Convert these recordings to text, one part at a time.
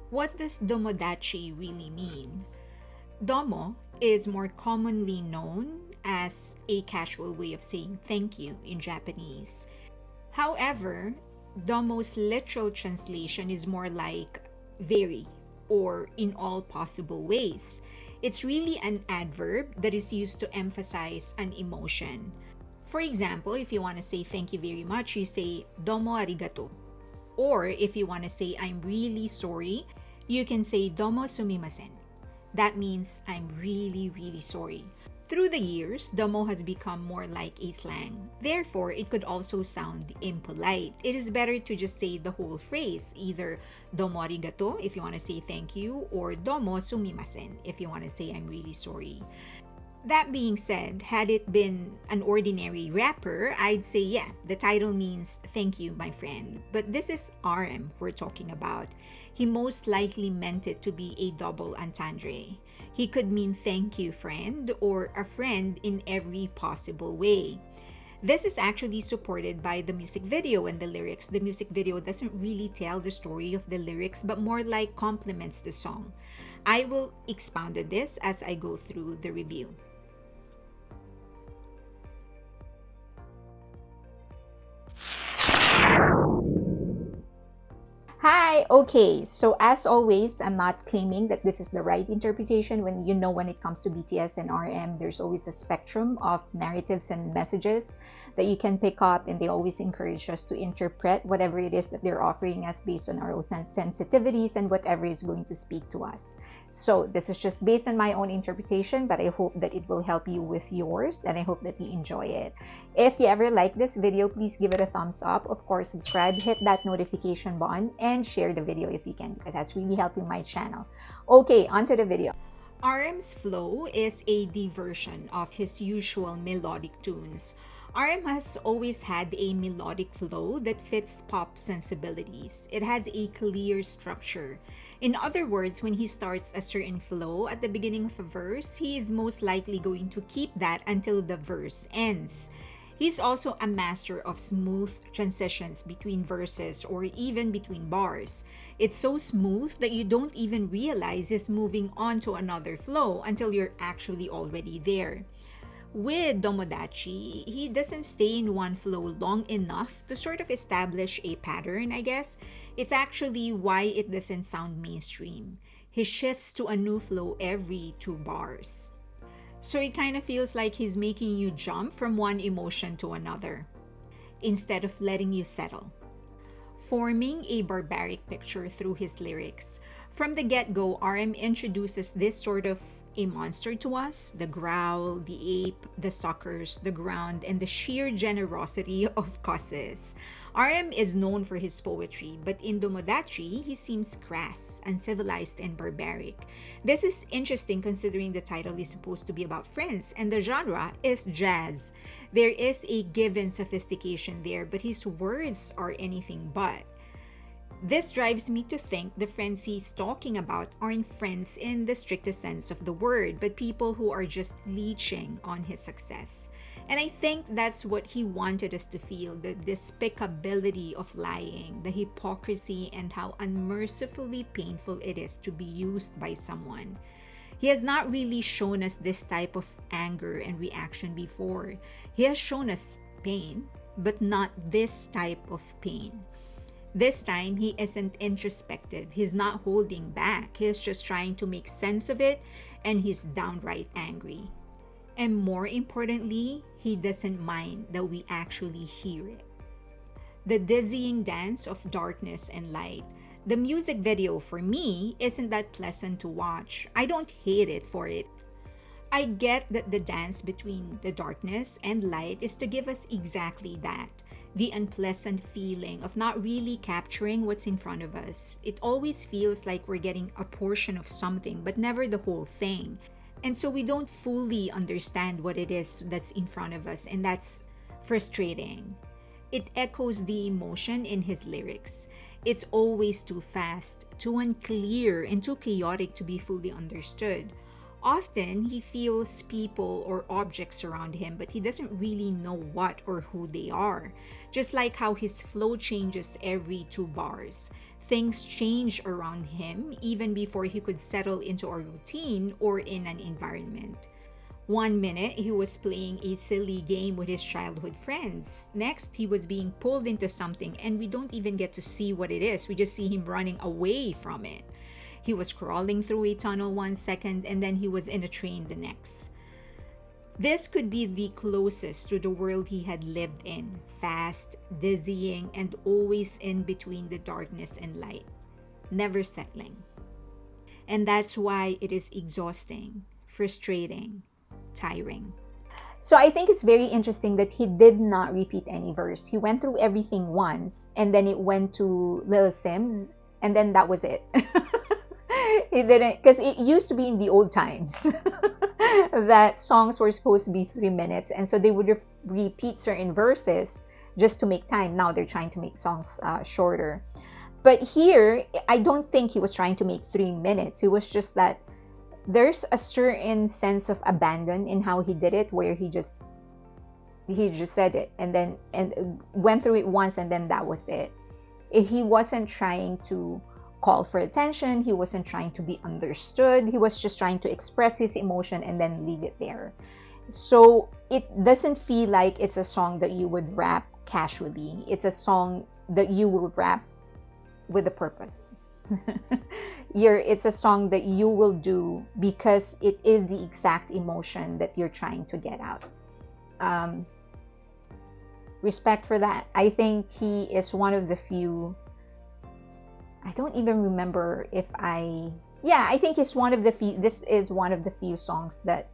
What does Domodachi really mean? Domo is more commonly known as a casual way of saying thank you in Japanese. However, Domo's literal translation is more like very or in all possible ways. It's really an adverb that is used to emphasize an emotion. For example, if you want to say thank you very much, you say domo arigato. Or if you want to say I'm really sorry, you can say domo sumimasen. That means I'm really, really sorry. Through the years, domo has become more like a slang. Therefore, it could also sound impolite. It is better to just say the whole phrase, either domo arigato if you want to say thank you, or domo sumimasen if you want to say I'm really sorry. That being said, had it been an ordinary rapper, I'd say, yeah, the title means thank you, my friend. But this is RM we're talking about. He most likely meant it to be a double entendre. He could mean thank you, friend, or a friend in every possible way. This is actually supported by the music video and the lyrics. The music video doesn't really tell the story of the lyrics, but more like complements the song. I will expound on this as I go through the review. Hi, okay, so as always, I'm not claiming that this is the right interpretation. When it comes to BTS and RM, there's always a spectrum of narratives and messages that you can pick up, and they always encourage us to interpret whatever it is that they're offering us based on our own sensitivities and whatever is going to speak to us. So this is just based on my own interpretation, but I hope that it will help you with yours, and I hope that you enjoy it. If you ever like this video, please give it a thumbs up. Of course, subscribe, hit that notification button, and share the video if you can, because that's really helping my channel. Okay, onto the video. RM's flow is a diversion of his usual melodic tunes. RM has always had a melodic flow that fits pop sensibilities. It has a clear structure. In other words, when he starts a certain flow at the beginning of a verse, he is most likely going to keep that until the verse ends. He's also a master of smooth transitions between verses or even between bars. It's so smooth that you don't even realize he's moving on to another flow until you're actually already there. With Domodachi, he doesn't stay in one flow long enough to sort of establish a pattern, I guess. It's actually why it doesn't sound mainstream. He shifts to a new flow every 2 bars. So it kind of feels like he's making you jump from one emotion to another, instead of letting you settle, forming a barbaric picture through his lyrics. From the get-go, RM introduces this sort of a monster to us: the growl, the ape, the suckers, the ground, and the sheer generosity of cusses. RM is known for his poetry, but in Domodachi, he seems crass, uncivilized, and barbaric. This is interesting considering the title is supposed to be about friends, and the genre is jazz. There is a given sophistication there, but his words are anything but. This drives me to think the friends he's talking about aren't friends in the strictest sense of the word, but people who are just leeching on his success. And I think that's what he wanted us to feel: the despicability of lying, the hypocrisy, and how unmercifully painful it is to be used by someone. He has not really shown us this type of anger and reaction before. He has shown us pain, but not this type of pain. This time, he isn't introspective. He's not holding back. He's just trying to make sense of it, and he's downright angry. And more importantly, he doesn't mind that we actually hear it. The dizzying dance of darkness and light. The music video, for me, isn't that pleasant to watch. I don't hate it for it. I get that the dance between the darkness and light is to give us exactly that: the unpleasant feeling of not really capturing what's in front of us. It always feels like we're getting a portion of something, but never the whole thing. And so we don't fully understand what it is that's in front of us, and that's frustrating. It echoes the emotion in his lyrics. It's always too fast, too unclear, and too chaotic to be fully understood. Often, he feels people or objects around him, but he doesn't really know what or who they are. Just like how his flow changes every 2 bars. things change around him even before he could settle into a routine or in an environment. One minute, he was playing a silly game with his childhood friends. Next, he was being pulled into something and we don't even get to see what it is. We just see him running away from it. He was crawling through a tunnel 1 second and then he was in a train the next. This could be the closest to the world he had lived in, fast, dizzying, and always in between the darkness and light, never settling. And that's why it is exhausting, frustrating, tiring. So I think it's very interesting that he did not repeat any verse. He went through everything once and then it went to Lil Sims and then that was it. He didn't, because it used to be in the old times that songs were supposed to be 3 minutes, and so they would repeat certain verses just to make time. Now they're trying to make songs shorter. But here, I don't think he was trying to make 3 minutes. It was just that there's a certain sense of abandon in how he did it, where he just said it and went through it once and then that was it. He wasn't trying to call for attention. He wasn't trying to be understood. He was just trying to express his emotion and then leave it there. So it doesn't feel like it's a song that you would rap casually. It's a song that you will rap with a purpose. It's a song that you will do because it is the exact emotion that you're trying to get out. Respect for that. I think he is one of the few. I don't even remember if I think it's one of the few. This is one of the few songs that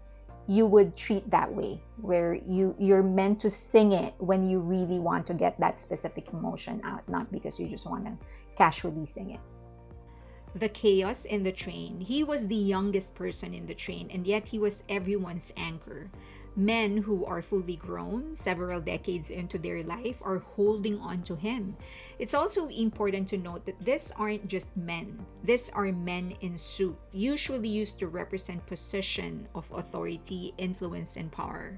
you would treat that way, where you're meant to sing it when you really want to get that specific emotion out, not because you just want to casually sing it. The chaos in the train. He was the youngest person in the train, and yet he was everyone's anchor. Men who are fully grown, several decades into their life, are holding on to him. It's also important to note that these aren't just men. These are men in suit, usually used to represent position of authority, influence, and power.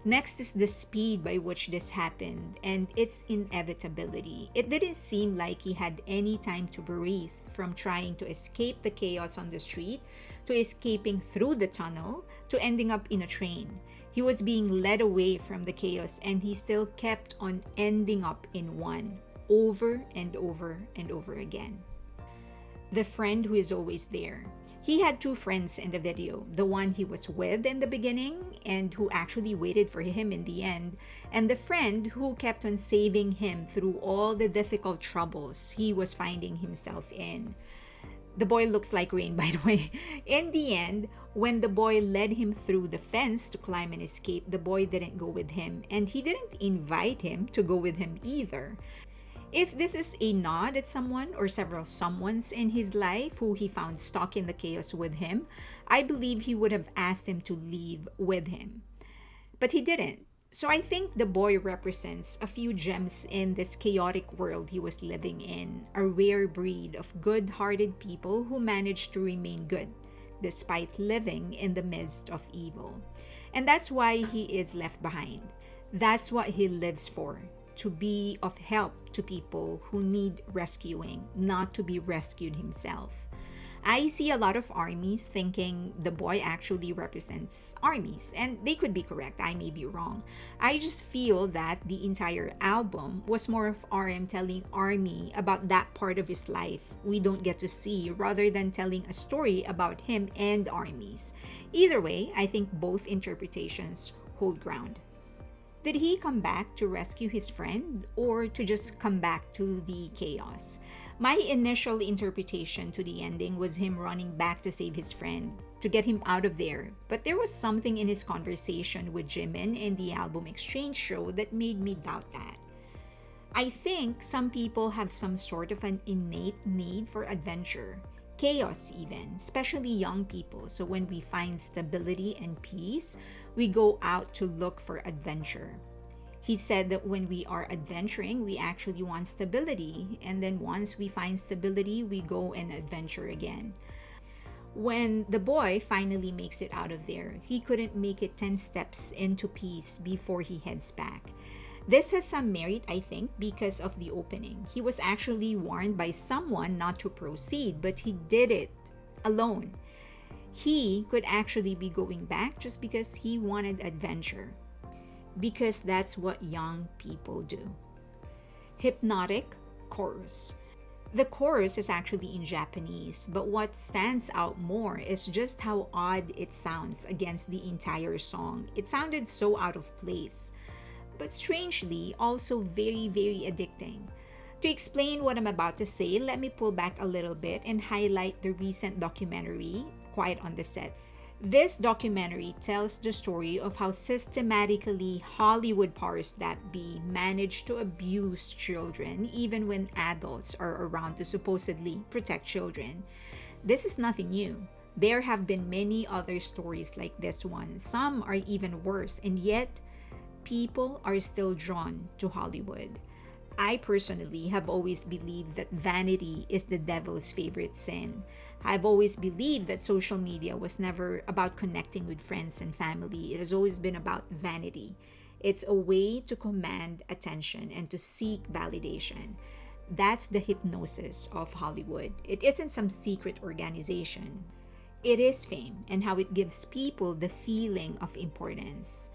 Next is the speed by which this happened and its inevitability. It didn't seem like he had any time to breathe, from trying to escape the chaos on the street, to escaping through the tunnel, to ending up in a train. He was being led away from the chaos and he still kept on ending up in one, over and over and over again. The friend who is always there. He had two friends in the video, the one he was with in the beginning and who actually waited for him in the end, and the friend who kept on saving him through all the difficult troubles he was finding himself in. The boy looks like Rain, by the way. In the end, when the boy led him through the fence to climb and escape, the boy didn't go with him, and he didn't invite him to go with him either. If this is a nod at someone or several someones in his life who he found stuck in the chaos with him, I believe he would have asked him to leave with him. But he didn't. So I think the boy represents a few gems in this chaotic world he was living in, a rare breed of good-hearted people who managed to remain good despite living in the midst of evil. And that's why he is left behind. That's what he lives for, to be of help to people who need rescuing, not to be rescued himself. I see a lot of armies thinking the boy actually represents armies, and they could be correct, I may be wrong. I just feel that the entire album was more of RM telling Army about that part of his life we don't get to see, rather than telling a story about him and armies. Either way, I think both interpretations hold ground. Did he come back to rescue his friend or to just come back to the chaos? My initial interpretation to the ending was him running back to save his friend, to get him out of there. But there was something in his conversation with Jimin in the album exchange show that made me doubt that. I think some people have some sort of an innate need for adventure, chaos even, especially young people. So when we find stability and peace, we go out to look for adventure. He said that when we are adventuring, we actually want stability. And then once we find stability, we go and adventure again. When the boy finally makes it out of there, he couldn't make it 10 steps into peace before he heads back. This has some merit, I think, because of the opening. He was actually warned by someone not to proceed, but he did it alone. He could actually be going back just because he wanted adventure, because that's what young people do. Hypnotic chorus. The chorus is actually in Japanese, but what stands out more is just how odd it sounds against the entire song. It sounded so out of place, but strangely also very, very addicting. To explain what I'm about to say, let me pull back a little bit and highlight the recent documentary, Quiet on the Set. This documentary tells the story of how systematically Hollywood powers that be manage to abuse children even when adults are around to supposedly protect children. This is nothing new. There have been many other stories like this one. Some are even worse, and yet people are still drawn to Hollywood. I personally have always believed that vanity is the devil's favorite sin. I've always believed that social media was never about connecting with friends and family. It has always been about vanity. It's a way to command attention and to seek validation. That's the hypnosis of Hollywood. It isn't some secret organization. It is fame and how it gives people the feeling of importance.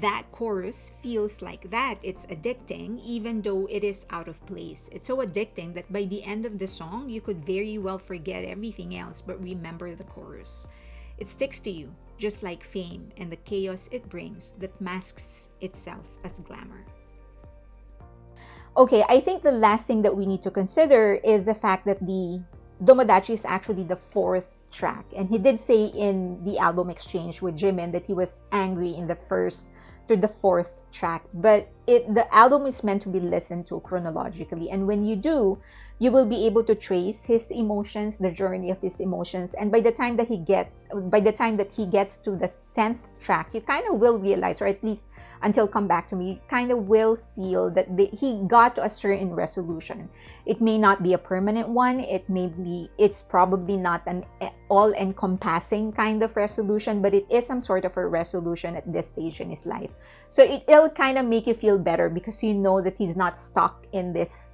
That chorus feels like that. It's addicting, even though it is out of place. It's so addicting that by the end of the song, you could very well forget everything else but remember the chorus. It sticks to you, just like fame and the chaos it brings that masks itself as glamour. Okay, I think the last thing that we need to consider is the fact that the Domodachi is actually the fourth track. And he did say in the album exchange with Jimin that he was angry in the first to the fourth track, but the album is meant to be listened to chronologically, and when you do, you will be able to trace his emotions, the journey of his emotions, and by the time that he gets to the 10th track, you kind of will realize, or at least until Come Back to Me, you kind of will feel that he got to a certain resolution. It may not be a permanent one. It's probably not an all-encompassing kind of resolution, but it is some sort of a resolution at this stage in his life. So it'll kind of make you feel better because you know that he's not stuck in this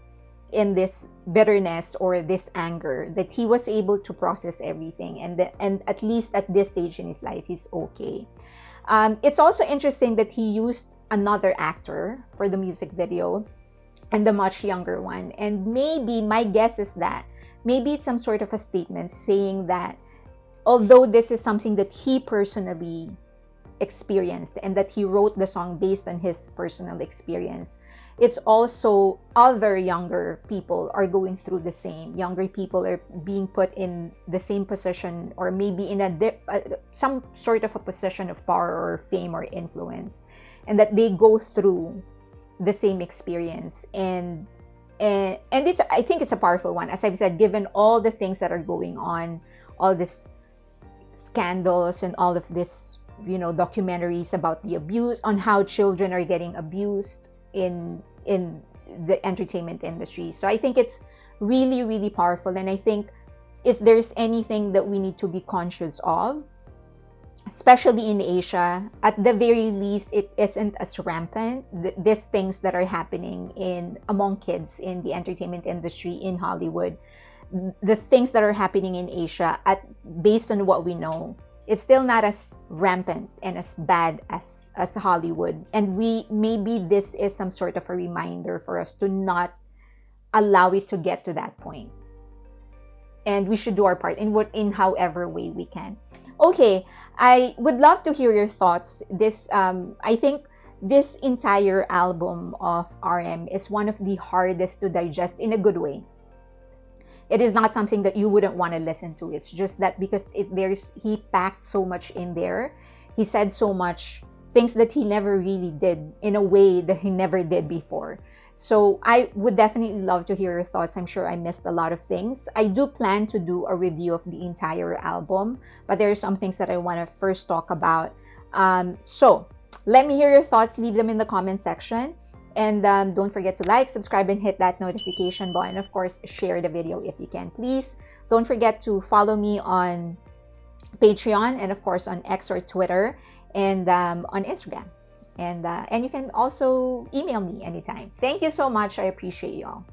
bitterness or this anger, that he was able to process everything, and at least at this stage in his life, he's okay. It's also interesting that he used another actor for the music video, and the much younger one. And maybe, my guess is that maybe it's some sort of a statement saying that although this is something that he personally experienced and that he wrote the song based on his personal experience, it's also other younger people are going through the same. Younger people are being put in the same position, or maybe in some sort of a position of power or fame or influence, and that they go through the same experience. And I think it's a powerful one, as I've said, given all the things that are going on, all this scandals and all of this, documentaries about the abuse, on how children are getting abused in the entertainment industry. So I think it's really, really powerful. And I think if there's anything that we need to be conscious of, especially in Asia, at the very least, it isn't as rampant. These things that are happening among kids in the entertainment industry in Hollywood, the things that are happening in Asia, based on what we know, it's still not as rampant and as bad as Hollywood. And maybe this is some sort of a reminder for us to not allow it to get to that point. And we should do our part in however way we can. Okay, I would love to hear your thoughts. I think this entire album of RM is one of the hardest to digest in a good way. It is not something that you wouldn't want to listen to. It's just that because he packed so much in there. He said so much things that he never really did in a way that he never did before. So I would definitely love to hear your thoughts. I'm sure I missed a lot of things. I do plan to do a review of the entire album, but there are some things that I want to first talk about. So let me hear your thoughts. Leave them in the comment section. And don't forget to like, subscribe, and hit that notification button. Of course, share the video if you can. Please don't forget to follow me on Patreon and, of course, on X or Twitter and on Instagram. And you can also email me anytime. Thank you so much. I appreciate you all.